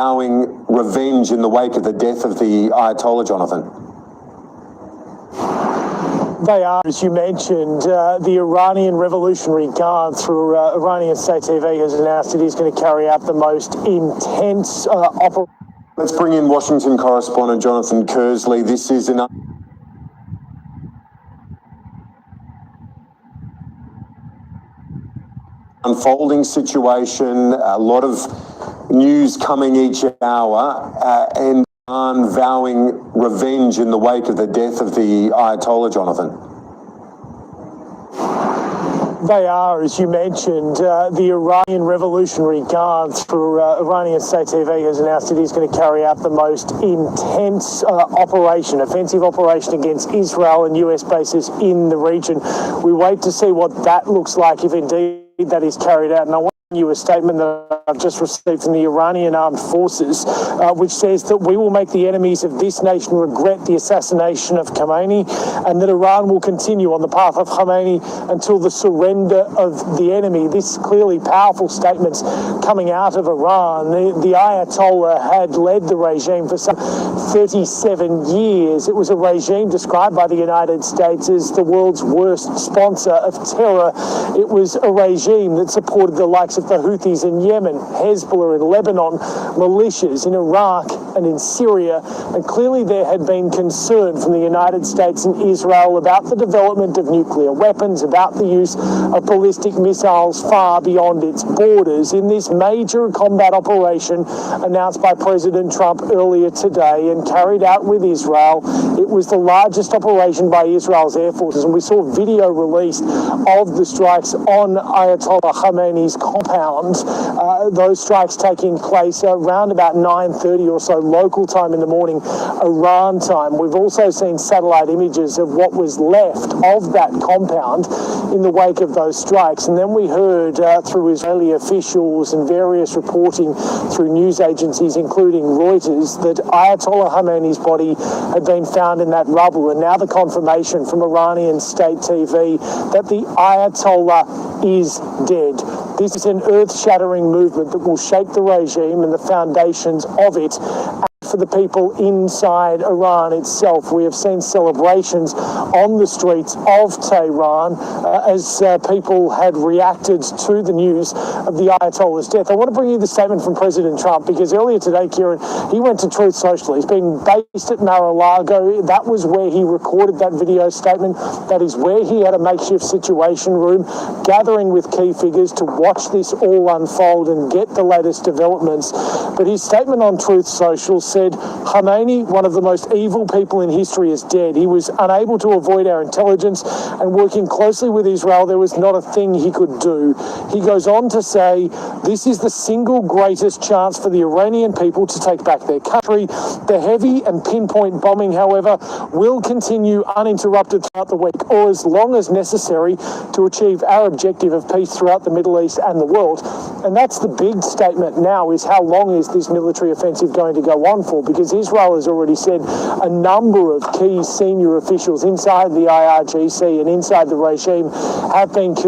vowing revenge in the wake of the death of the Ayatollah, Jonathan? They are, as you mentioned. The Iranian Revolutionary Guard, through Iranian State TV, has announced it is going to carry out the most intense operation. Let's bring in Washington correspondent Jonathan Kersley. This is an unfolding situation, a lot of news coming each hour, and Iran vowing revenge in the wake of the death of the Ayatollah, Jonathan. They are, as you mentioned. The Iranian Revolutionary Guard, through Iranian State TV, has announced it is going to carry out the most intense offensive operation against Israel and US bases in the region. We wait to see what that looks like, if indeed that is carried out. And I want to give you a statement that I've just received from the Iranian Armed Forces, which says that we will make the enemies of this nation regret the assassination of Khamenei, and that Iran will continue on the path of Khamenei until the surrender of the enemy. This clearly powerful statements coming out of Iran. The Ayatollah had led the regime for some 37 years. It was a regime described by the United States as the world's worst sponsor of terror. It was a regime that supported the likes of the Houthis in Yemen, Hezbollah in Lebanon, militias in Iraq and in Syria. And clearly there had been concern from the United States and Israel about the development of nuclear weapons, about the use of ballistic missiles far beyond its borders. In this major combat operation announced by President Trump earlier today and carried out with Israel, it was the largest operation by Israel's air forces. And we saw video released of the strikes on Ayatollah Khamenei's compound. Those strikes taking place around about 9:30 or so local time in the morning, Iran time. We've also seen satellite images of what was left of that compound in the wake of those strikes. And then we heard through Israeli officials and various reporting through news agencies, including Reuters, that Ayatollah Khamenei's body had been found in that rubble. And now the confirmation from Iranian State TV that the Ayatollah is dead. This is an earth-shattering movement that will shake the regime and the foundations of it. For the people inside Iran itself, we have seen celebrations on the streets of Tehran as people had reacted to the news of the Ayatollah's death. I want to bring you the statement from President Trump, because earlier today, Kieran, he went to Truth Social. He's been based at Mar-a-Lago. That was where he recorded that video statement. That is where he had a makeshift situation room, gathering with key figures to watch this all unfold and get the latest developments. But his statement on Truth Social said, Khamenei, one of the most evil people in history, is dead. He was unable to avoid our intelligence, and working closely with Israel, there was not a thing he could do. He goes on to say, this is the single greatest chance for the Iranian people to take back their country. The heavy and pinpoint bombing, however, will continue uninterrupted throughout the week, or as long as necessary, to achieve our objective of peace throughout the Middle East and the world. And that's the big statement now, is how long is this military offensive going to go on for? Because Israel has already said a number of key senior officials inside the IRGC and inside the regime have been killed.